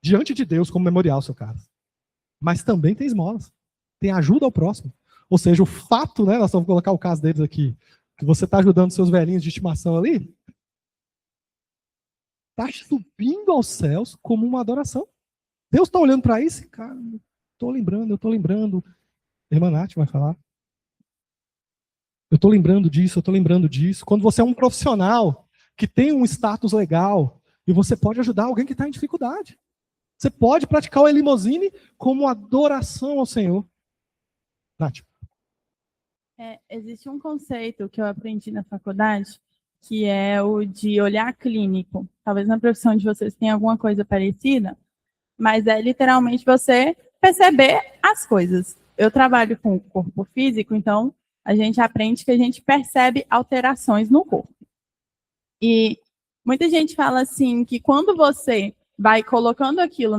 diante de Deus como memorial, seu cara. Mas também tem esmolas, tem ajuda ao próximo. Ou seja, o fato, né, nós vamos colocar o caso deles aqui, que você está ajudando seus velhinhos de estimação ali, está subindo aos céus como uma adoração. Deus está olhando para isso, cara, eu estou lembrando. Irmã Nath vai falar. Eu estou lembrando disso. Quando você é um profissional que tem um status legal e você pode ajudar alguém que está em dificuldade. Você pode praticar o Elimosine como adoração ao Senhor. Nath. Existe um conceito que eu aprendi na faculdade, que é o de olhar clínico. Talvez na profissão de vocês tenha alguma coisa parecida, mas é literalmente você perceber as coisas. Eu trabalho com o corpo físico, então a gente aprende que a gente percebe alterações no corpo. E muita gente fala assim, que quando você vai colocando aquilo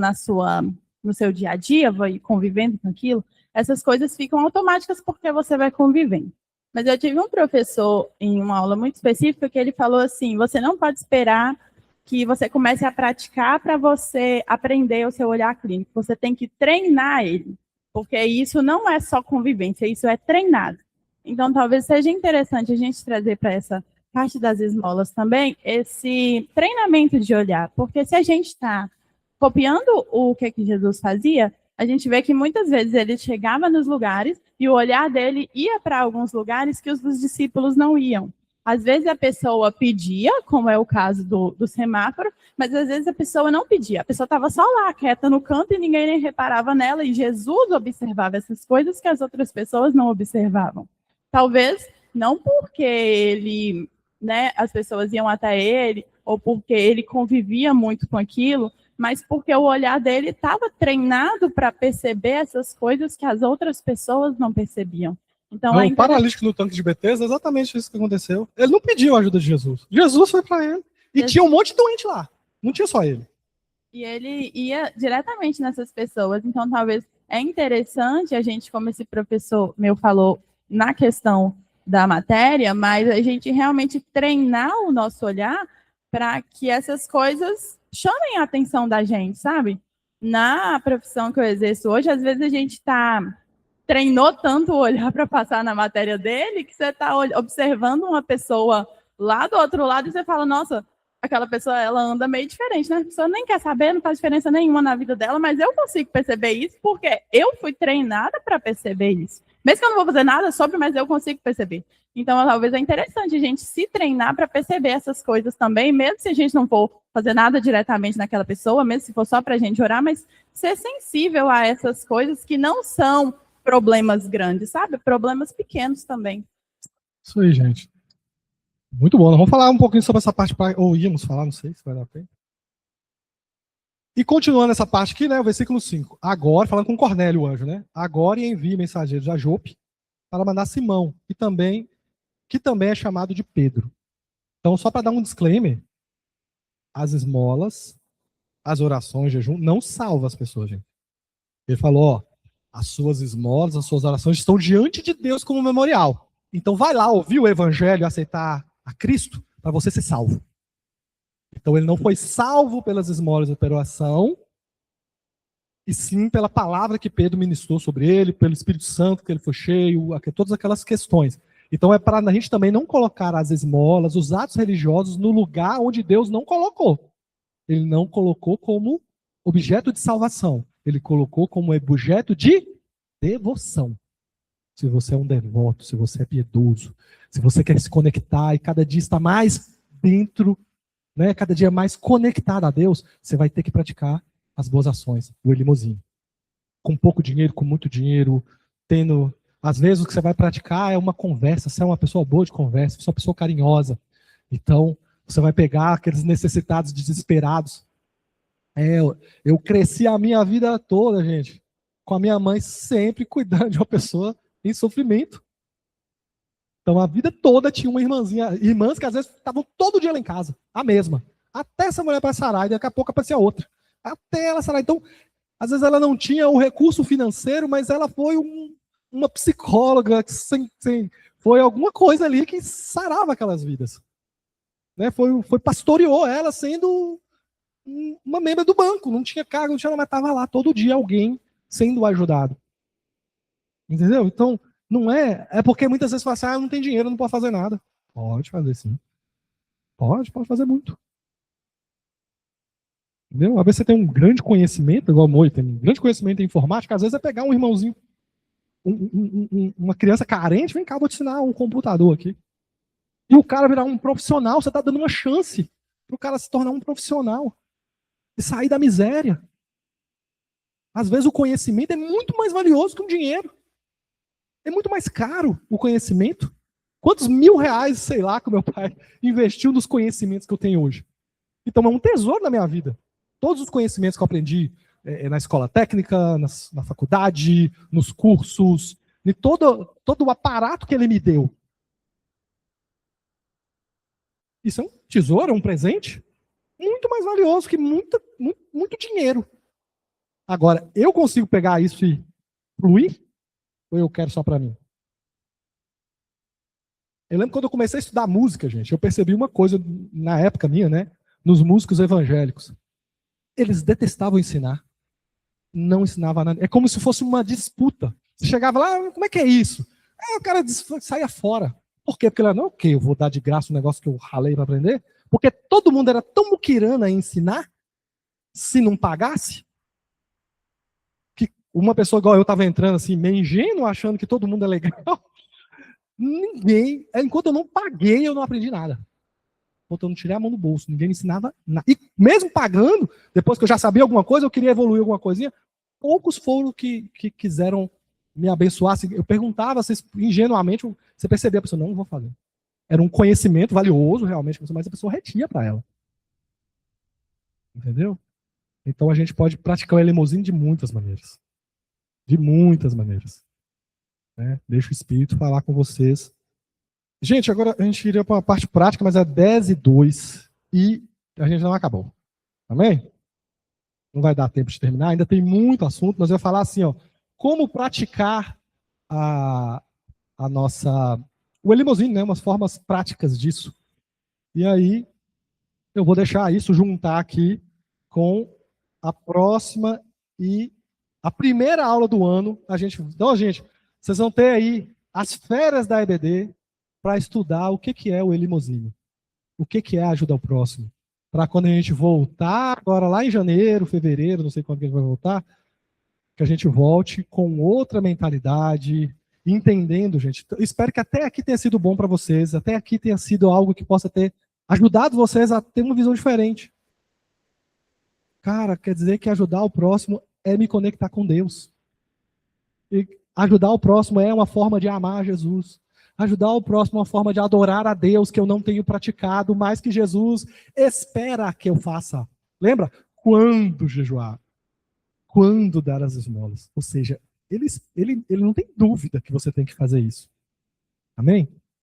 no seu dia a dia, vai convivendo com aquilo, essas coisas ficam automáticas porque você vai convivendo. Mas eu tive um professor em uma aula muito específica que ele falou assim, você não pode esperar que você comece a praticar para você aprender o seu olhar clínico. Você tem que treinar ele, porque isso não é só convivência, isso é treinado. Então, talvez seja interessante a gente trazer para essa parte das esmolas também esse treinamento de olhar, porque se a gente está copiando o que Jesus fazia, a gente vê que muitas vezes ele chegava nos lugares e o olhar dele ia para alguns lugares que os dos discípulos não iam. Às vezes a pessoa pedia, como é o caso do semáforo, mas às vezes a pessoa não pedia. A pessoa estava só lá, quieta no canto, e ninguém nem reparava nela, e Jesus observava essas coisas que as outras pessoas não observavam. Talvez não porque ele, né, as pessoas iam até ele, ou porque ele convivia muito com aquilo, mas porque o olhar dele estava treinado para perceber essas coisas que as outras pessoas não percebiam. Então, O paralítico no tanque de Betesda, é exatamente isso que aconteceu. Ele não pediu a ajuda de Jesus. Jesus foi para ele. E tinha um monte de doente lá. Não tinha só ele. E ele ia diretamente nessas pessoas. Então, talvez é interessante a gente, como esse professor meu falou, na questão da matéria, mas a gente realmente treinar o nosso olhar para que essas coisas chamem a atenção da gente, sabe? Na profissão que eu exerço hoje, às vezes a gente treinou tanto o olhar para passar na matéria dele, que você está observando uma pessoa lá do outro lado e você fala, nossa, aquela pessoa, ela anda meio diferente, né? A pessoa nem quer saber, não faz diferença nenhuma na vida dela, mas eu consigo perceber isso porque eu fui treinada para perceber isso. Mesmo que eu não vou fazer nada sobre, mas eu consigo perceber. Então, talvez é interessante a gente se treinar para perceber essas coisas também, mesmo se a gente não for fazer nada diretamente naquela pessoa, mesmo se for só para a gente orar, mas ser sensível a essas coisas que não são problemas grandes, sabe? Problemas pequenos também. Isso aí, gente. Muito bom. Nós vamos falar um pouquinho sobre essa parte, ou íamos falar, não sei se vai dar tempo. E continuando essa parte aqui, né, o versículo 5. Agora, falando com Cornélio, o anjo, né? Agora envie mensageiros a Jope para mandar Simão, que também é chamado de Pedro. Então, só para dar um disclaimer, as esmolas, as orações, jejum, não salvam as pessoas, gente. Ele falou, ó, as suas esmolas, as suas orações estão diante de Deus como memorial. Então, vai lá ouvir o evangelho e aceitar a Cristo para você ser salvo. Então, ele não foi salvo pelas esmolas e pela oração, e sim pela palavra que Pedro ministrou sobre ele, pelo Espírito Santo que ele foi cheio, todas aquelas questões. Então, é para a gente também não colocar as esmolas, os atos religiosos no lugar onde Deus não colocou. Ele não colocou como objeto de salvação. Ele colocou como objeto de devoção. Se você é um devoto, se você é piedoso, se você quer se conectar e cada dia está mais dentro, né, cada dia mais conectado a Deus, você vai ter que praticar as boas ações, o elimosine. Com pouco dinheiro, com muito dinheiro, tendo... Às vezes o que você vai praticar é uma conversa, você é uma pessoa boa de conversa, você é uma pessoa carinhosa. Então, você vai pegar aqueles necessitados, desesperados. Eu cresci a minha vida toda, gente, com a minha mãe sempre cuidando de uma pessoa em sofrimento. Então, a vida toda tinha uma irmãzinha, irmãs que às vezes estavam todo dia lá em casa, a mesma. Até essa mulher para sarar, e daqui a pouco aparecia outra. Até ela sarar. Então, às vezes ela não tinha o recurso financeiro, mas ela foi uma psicóloga, foi alguma coisa ali que sarava aquelas vidas. Né? Pastoreou ela sendo uma membro do banco, não tinha cargo, não tinha, mas estava lá todo dia alguém sendo ajudado. Entendeu? Então, não é porque muitas vezes fala assim, não tem dinheiro, não pode fazer nada. Pode fazer sim. Pode fazer muito. Entendeu? Às vezes você tem um grande conhecimento, igual o Moi tem um grande conhecimento em informática, às vezes é pegar um irmãozinho, uma criança carente, vem cá, vou te ensinar um computador aqui. E o cara virar um profissional, você está dando uma chance para o cara se tornar um profissional e sair da miséria. Às vezes o conhecimento é muito mais valioso que o dinheiro. É muito mais caro o conhecimento. Quantos R$1.000, sei lá, que o meu pai investiu nos conhecimentos que eu tenho hoje? Então é um tesouro na minha vida. Todos os conhecimentos que eu aprendi na escola técnica, na faculdade, nos cursos, e todo o aparato que ele me deu. Isso é um tesouro, é um presente muito mais valioso que muito dinheiro. Agora, eu consigo pegar isso e fluir? Ou eu quero só para mim? Eu lembro quando eu comecei a estudar música, gente, eu percebi uma coisa na época minha, né? Nos músicos evangélicos. Eles detestavam ensinar. Não ensinava nada. É como se fosse uma disputa. Você chegava lá, como é que é isso? Aí o cara saía fora. Por quê? Porque ele não, ok, eu vou dar de graça um negócio que eu ralei para aprender. Porque todo mundo era tão muquirana em ensinar, se não pagasse, que uma pessoa igual eu estava entrando assim, meio ingênuo, achando que todo mundo é legal. Enquanto eu não paguei, eu não aprendi nada. Enquanto eu não tirei a mão do bolso, ninguém me ensinava nada. E mesmo pagando, depois que eu já sabia alguma coisa, eu queria evoluir alguma coisinha, poucos foram que quiseram me abençoar. Eu perguntava, ingenuamente, você percebia, a pessoa, não vou fazer. Era um conhecimento valioso, realmente, mas a pessoa retia para ela. Entendeu? Então a gente pode praticar o eleimosinho de muitas maneiras. De muitas maneiras. Né? Deixa o Espírito falar com vocês. Gente, agora a gente iria para a parte prática, mas é 10:02 e a gente não acabou. Amém? Não vai dar tempo de terminar, ainda tem muito assunto, mas eu vou falar assim, ó, como praticar o eleimosinho, né? Umas formas práticas disso. E aí, eu vou deixar isso juntar aqui com a próxima e a primeira aula do ano. Então, gente, vocês vão ter aí as férias da EBD para estudar o que é o eleimosinho. O que é ajudar o próximo. Para quando a gente voltar, agora lá em janeiro, fevereiro, não sei quando que a gente vai voltar, que a gente volte com outra mentalidade, entendendo, gente. Espero que até aqui tenha sido bom para vocês, até aqui tenha sido algo que possa ter ajudado vocês a ter uma visão diferente. Cara, quer dizer que ajudar o próximo é me conectar com Deus. E ajudar o próximo é uma forma de amar Jesus. Ajudar o próximo é uma forma de adorar a Deus que eu não tenho praticado, mas que Jesus espera que eu faça. Lembra? Quando jejuar. Quando dar as esmolas. Ou seja, ele não tem dúvida que você tem que fazer isso. Amém?